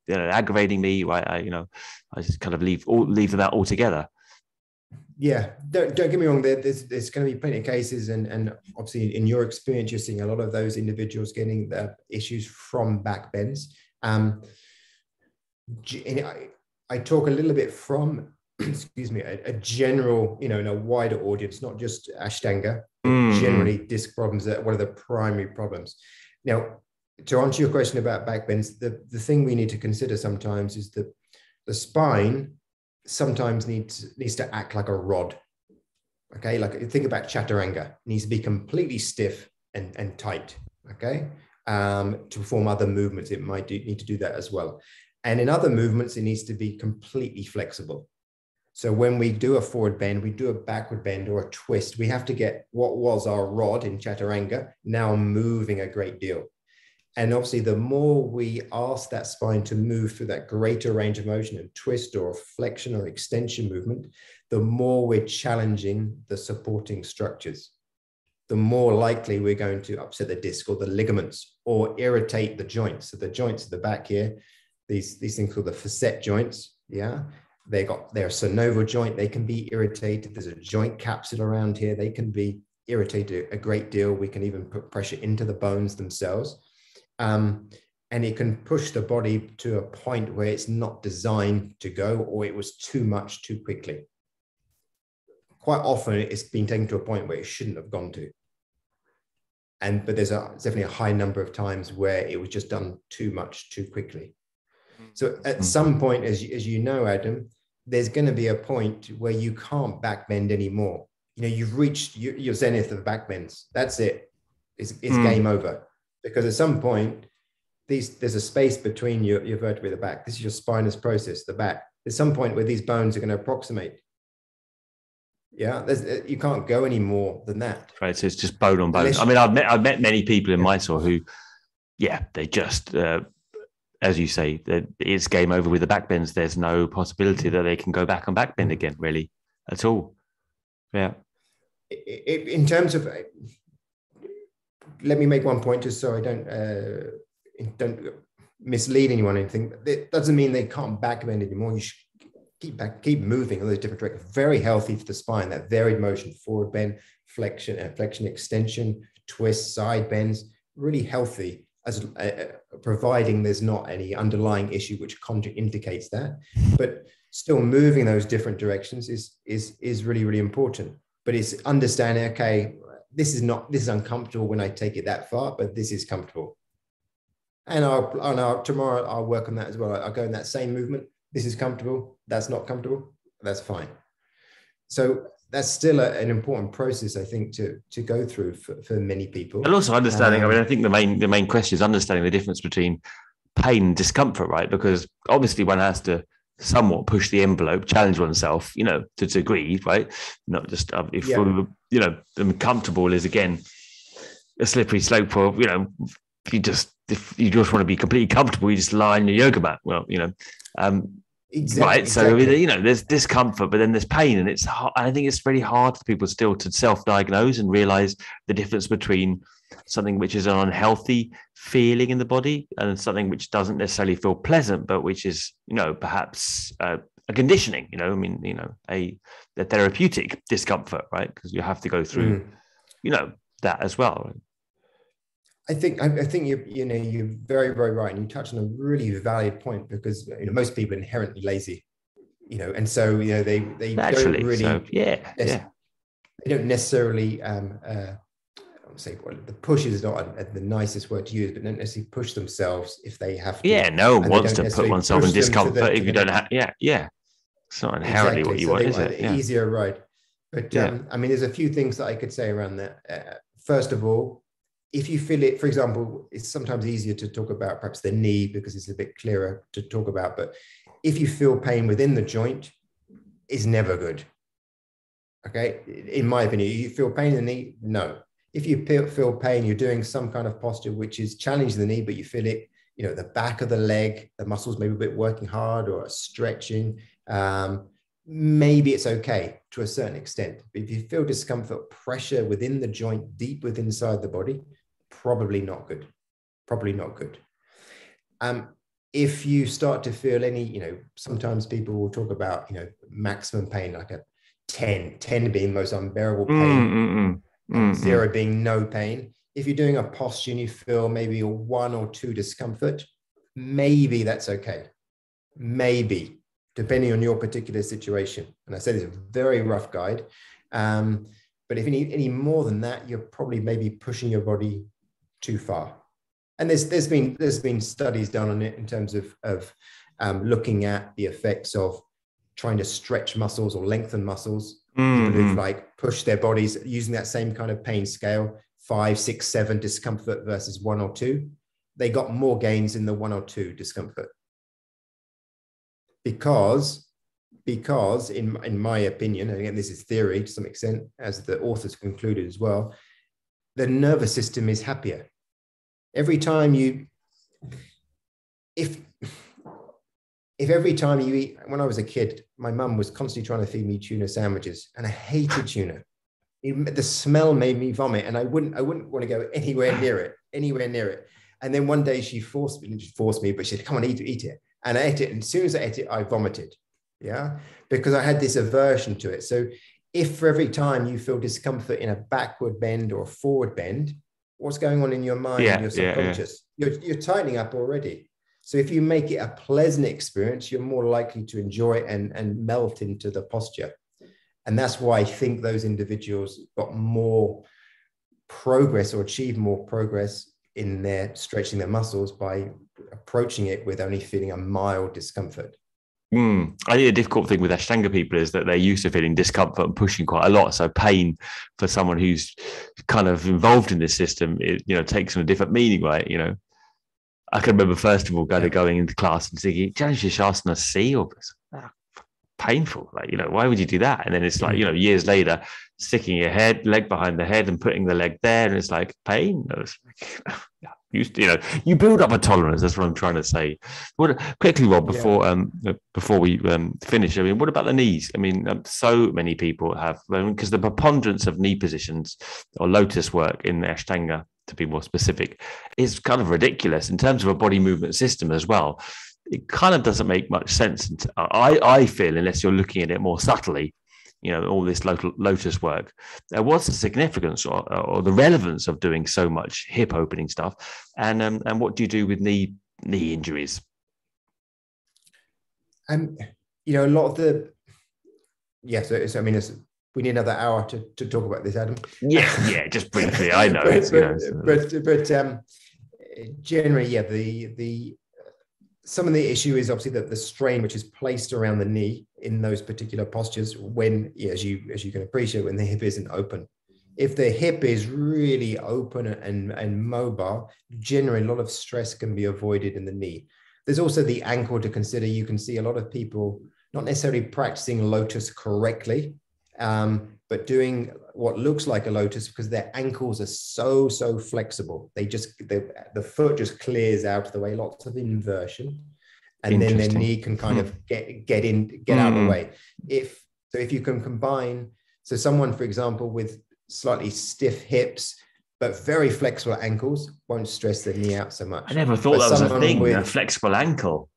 aggravating me, right? I just kind of leave them out altogether. Yeah, don't get me wrong. There's going to be plenty of cases, and obviously in your experience, you're seeing a lot of those individuals getting the issues from back bends. I talk a little bit from, excuse me, a general, in a wider audience, not just Ashtanga, but generally disc problems are one of the primary problems. Now, to answer your question about back bends, the thing we need to consider sometimes is that the spine sometimes needs to act like a rod. Okay, like think about chaturanga, it needs to be completely stiff and tight. Okay, to perform other movements, it might need to do that as well. And in other movements, it needs to be completely flexible. So when we do a forward bend, we do a backward bend or a twist, we have to get what was our rod in chaturanga now moving a great deal. And obviously, the more we ask that spine to move through that greater range of motion and twist or flexion or extension movement, the more we're challenging the supporting structures, the more likely we're going to upset the disc or the ligaments or irritate the joints. So the joints at the back here, these things called the facet joints, yeah, they're a synovial joint, they can be irritated. There's a joint capsule around here, they can be irritated a great deal. We can even put pressure into the bones themselves. And it can push the body to a point where it's not designed to go, or it was too much too quickly. Quite often, it's been taken to a point where it shouldn't have gone to. But there's definitely a high number of times where it was just done too much too quickly. So at some point, as you know, Adam, there's going to be a point where you can't back bend anymore. You've reached your zenith of back bends. That's it. It's game over. Because at some point, there's a space between your vertebrae, the back. This is your spinous process, the back. There's some point where these bones are going to approximate. Yeah, you can't go any more than that. Right, so it's just bone on bone. I mean, I've met many people in Mysore who, they just, as you say, it's game over with the back bends. There's no possibility that they can go back and back bend again, really, at all. Yeah. In terms of... Let me make one point just so I don't mislead anyone or anything. It doesn't mean they can't back bend anymore. You should keep moving in those different directions. Very healthy for the spine, that varied motion, forward bend, flexion, extension, twist, side bends, really healthy, as providing there's not any underlying issue which contraindicates that. But still moving those different directions is really, really important. But it's understanding, okay, this is uncomfortable when I take it that far, but this is comfortable. And tomorrow I'll work on that as well. I'll go in that same movement. This is comfortable. That's not comfortable. That's fine. So that's still an important process, I think, to go through for many people. And also understanding, I think the main question is understanding the difference between pain and discomfort, right? Because obviously one has to somewhat push the envelope, challenge oneself, to a degree, right? Not just comfortable is again a slippery slope for if you just want to be completely comfortable, you just lie on your yoga mat. Well, exactly, right. So there's discomfort, but then there's pain, and it's hard. I think it's very hard for people still to self-diagnose and realize the difference between something which is an unhealthy feeling in the body and something which doesn't necessarily feel pleasant, but which is, perhaps a conditioning, a therapeutic discomfort, right? Because you have to go through, that as well. Right? I think you're very, very right. And you touched on a really valid point because, most people are inherently lazy, and so, they naturally don't really, they don't necessarily, say the push is not the nicest word to use, but don't necessarily push themselves if they have to. Yeah, no one wants to put oneself in discomfort if you don't have. Yeah. It's not inherently what you want, is it? Yeah. Easier ride. But there's a few things that I could say around that. First of all, if you feel it, for example, it's sometimes easier to talk about perhaps the knee because it's a bit clearer to talk about. But if you feel pain within the joint, it's never good. Okay, in my opinion, you feel pain in the knee? No. If you feel pain, you're doing some kind of posture which is challenging the knee, but you feel it, the back of the leg, the muscles maybe a bit working hard or stretching. Maybe it's okay to a certain extent. But if you feel discomfort, pressure within the joint, deep within inside the body, probably not good. Probably not good. If you start to feel any, sometimes people will talk about, maximum pain, like a 10 being the most unbearable pain, and 0 being no pain. If you're doing a posture and you feel maybe a 1 or 2 discomfort, maybe that's okay. Maybe, depending on your particular situation. And I said it's a very rough guide. But if you need any more than that, you're probably maybe pushing your body too far. And there's been studies done on it in terms of looking at the effects of trying to stretch muscles or lengthen muscles. People who've like pushed their bodies using that same kind of pain scale, 5, 6, 7 discomfort versus 1 or 2. They got more gains in the 1 or 2 discomfort. Because in my opinion, and again, this is theory to some extent, as the authors concluded as well, the nervous system is happier. Every time if every time you eat, when I was a kid, my mum was constantly trying to feed me tuna sandwiches, and I hated tuna. The smell made me vomit, and I wouldn't want to go anywhere near it. And then one day she forced me, but she said, "Come on, eat it." And I ate it, and as soon as I ate it, I vomited. Yeah, because I had this aversion to it. So if for every time you feel discomfort in a backward bend or a forward bend, what's going on in your mind, your subconscious? You're tightening up already. So if you make it a pleasant experience, you're more likely to enjoy it and melt into the posture. And that's why I think those individuals got more progress or achieved more progress in their stretching their muscles by approaching it with only feeling a mild discomfort. I think the difficult thing with Ashtanga people is that they're used to feeling discomfort and pushing quite a lot. So pain for someone who's kind of involved in this system, it takes on a different meaning, right? I can remember first of all going into class and thinking, "Challenge Shasana C or painful, like why would you do that?" And then it's like years later, sticking your leg behind the head and putting the leg there, and it's like pain. You build up a tolerance. That's what I'm trying to say. Quickly, Rob, before we finish, I mean, what about the knees? I mean, so many people have, because the preponderance of knee positions or lotus work in the Ashtanga, to be more specific, is kind of ridiculous in terms of a body movement system as well. It kind of doesn't make much sense. I feel, unless you're looking at it more subtly, all this lotus work. What's the significance or the relevance of doing so much hip opening stuff? And what do you do with knee injuries? A lot of the, so I mean, we need another hour to talk about this, Adam. Yeah, just briefly. I know. but generally, the some of the issue is obviously that the strain which is placed around the knee in those particular postures when, as you can appreciate, when the hip isn't open. If the hip is really open and mobile, generally a lot of stress can be avoided in the knee. There's also the ankle to consider. You can see a lot of people not necessarily practicing lotus correctly, but doing what looks like a lotus because their ankles are so flexible. The foot just clears out of the way, lots of inversion, and then their knee can kind of get out of the way. If you can combine, so someone, for example, with slightly stiff hips but very flexible ankles won't stress their knee out so much. I never thought that was a thing, a flexible ankle.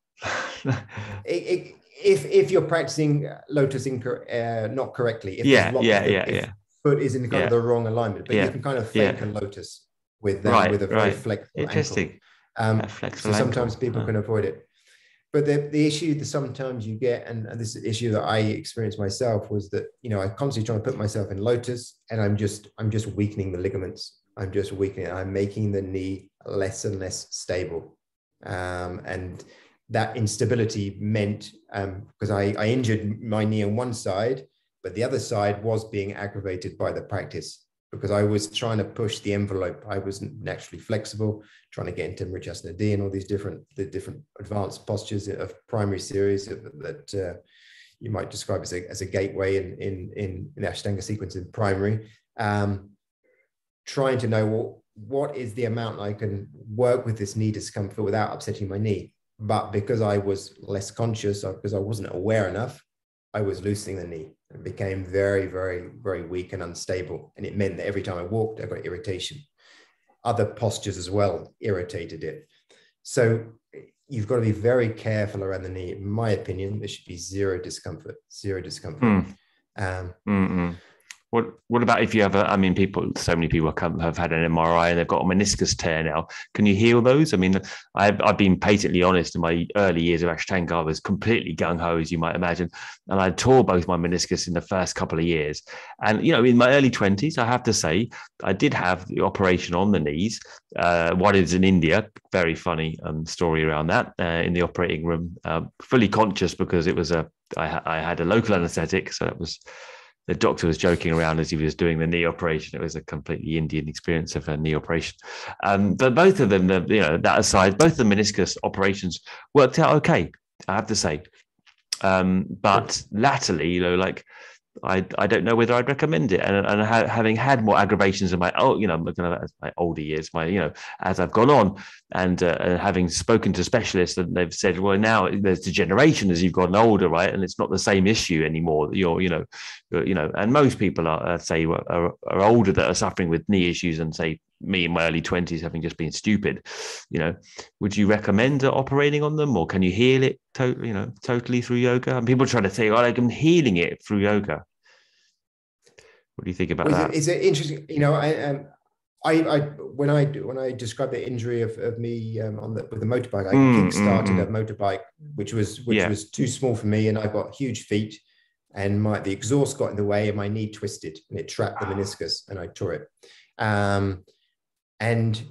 If you're practicing lotus not correctly, if foot is in kind of the wrong alignment, but you can kind of fake a lotus with a very flexible ankle. So sometimes people can avoid it. But the issue that sometimes you get, and this issue that I experienced myself, was that I constantly trying to put myself in lotus, and I'm just weakening the ligaments. I'm just weakening. I'm making the knee less and less stable, and that instability meant, because I injured my knee on one side, but the other side was being aggravated by the practice because I was trying to push the envelope. I wasn't naturally flexible, trying to get into Mricasana D and all these different advanced postures of primary series that you might describe as a gateway in Ashtanga sequence in primary. Trying to know what is the amount I can work with this knee discomfort without upsetting my knee. But because I was less conscious, or because I wasn't aware enough, I was loosening the knee and became very, very, very weak and unstable. And it meant that every time I walked, I got irritation. Other postures as well irritated it. So you've got to be very careful around the knee. In my opinion, there should be zero discomfort. What about if you have so many people have had an MRI and they've got a meniscus tear now. Can you heal those? I mean, I've been patently honest in my early years of Ashtanga. I was completely gung-ho, as you might imagine. And I tore both my meniscus in the first couple of years. And, in my early 20s, I have to say, I did have the operation on the knees. One is in India. Very funny story around that in the operating room. Fully conscious because it was I had a local anesthetic. So that was... The doctor was joking around as he was doing the knee operation. It was a completely Indian experience of a knee operation. But both of them, that aside, both the meniscus operations worked out okay, I have to say. But latterly, I don't know whether I'd recommend it. And having had more aggravations in my looking at my older years, as I've gone on, and having spoken to specialists, and they've said, well, now there's degeneration as you've gotten older, right? And it's not the same issue anymore. And most people are older that are suffering with knee issues, and say me in my early 20s having just been stupid. Would you recommend operating on them, or can you heal it totally through yoga? And people are trying to say, I'm healing it through yoga. What do you think about that? It's interesting. When I described the injury of me with the motorbike, I kick-started a motorbike, which was too small for me, and I got huge feet, and the exhaust got in the way, and my knee twisted, and it trapped the meniscus, and I tore it. And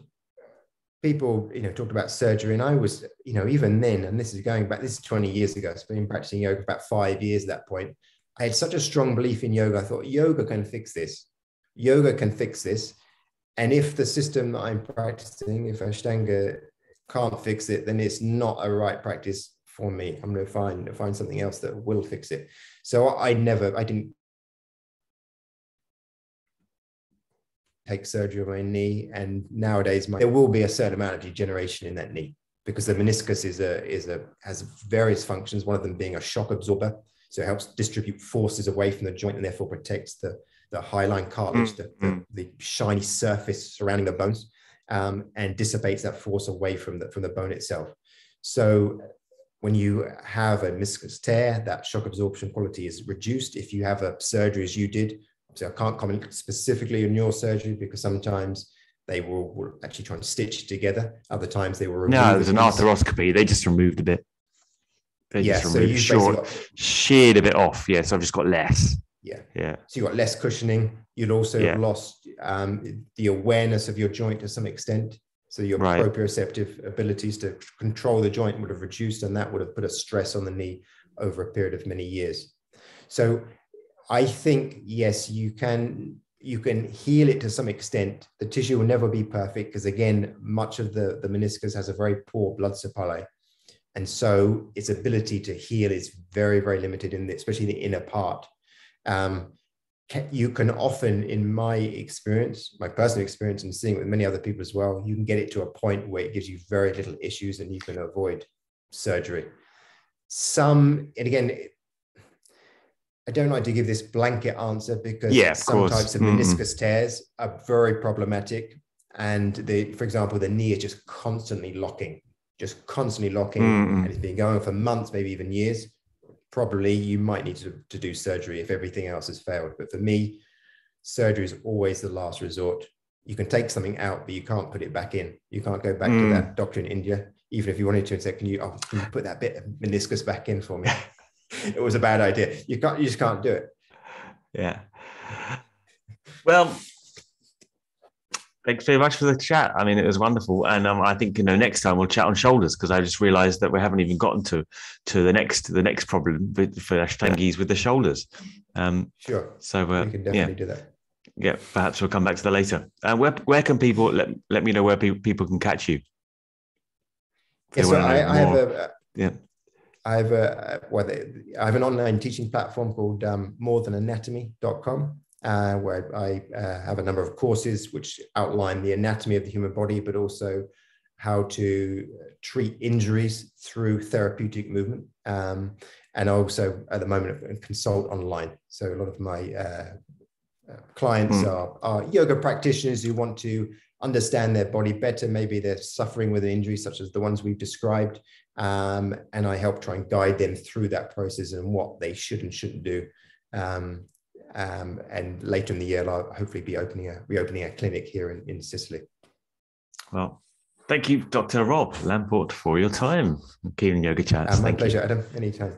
people, talked about surgery, and I was, even then, and this is 20 years ago. I've been practicing yoga about 5 years at that point. I had such a strong belief in yoga. I thought yoga can fix this. Yoga can fix this. And if the system that I'm practicing, if Ashtanga can't fix it, then it's not a right practice for me. I'm going to find something else that will fix it. So I didn't take surgery on my knee, and nowadays there will be a certain amount of degeneration in that knee because the meniscus has various functions. One of them being a shock absorber, so it helps distribute forces away from the joint and therefore protects the hyaline cartilage, the shiny surface surrounding the bones, and dissipates that force away from the bone itself. So when you have a meniscus tear, that shock absorption quality is reduced. If you have a surgery as you did, so I can't comment specifically on your surgery because sometimes they will actually try and stitch together. Other times they will remove. No, it was an arthroscopy. They just removed a bit. Sheared a bit off. Yeah, so I've just got less. Yeah. So you got less cushioning. You'd also have lost the awareness of your joint to some extent. So your proprioceptive abilities to control the joint would have reduced, and that would have put a stress on the knee over a period of many years. So I think, yes, you can heal it to some extent. The tissue will never be perfect because, again, much of the meniscus has a very poor blood supply. And so its ability to heal is very, very limited, especially the inner part. You can often, in my experience, my personal experience, and seeing it with many other people as well, you can get it to a point where it gives you very little issues and you can avoid surgery. And again, I don't like to give this blanket answer because some types of meniscus tears are very problematic. And for example, the knee is just constantly locking, and it's been going on for months, maybe even years. Probably you might need to do surgery if everything else has failed. But for me, surgery is always the last resort. You can take something out, but you can't put it back in. You can't go back to that doctor in India, even if you wanted to, and say, can you put that bit of meniscus back in for me? It was a bad idea. You just can't do it. Yeah. Well, thanks very much for the chat. I mean, it was wonderful. And I think, next time we'll chat on shoulders, because I just realized that we haven't even gotten to the next problem for Ashtangis with the shoulders. Sure. So we can definitely do that. Yeah, perhaps we'll come back to that later. Where can people, let me know where people can catch you? Yeah, so I have I have I have an online teaching platform called morethananatomy.com, where I have a number of courses which outline the anatomy of the human body, but also how to treat injuries through therapeutic movement. And I also, at the moment, consult online. So a lot of my clients are yoga practitioners who want to understand their body better. Maybe they're suffering with an injury such as the ones we've described. And I help try and guide them through that process and what they should and shouldn't do. And later in the year, I'll hopefully be reopening a clinic here in Sicily. Well, thank you, Dr. Rob Lamport, for your time. Keeling Yoga Chats. My pleasure, Adam. Anytime.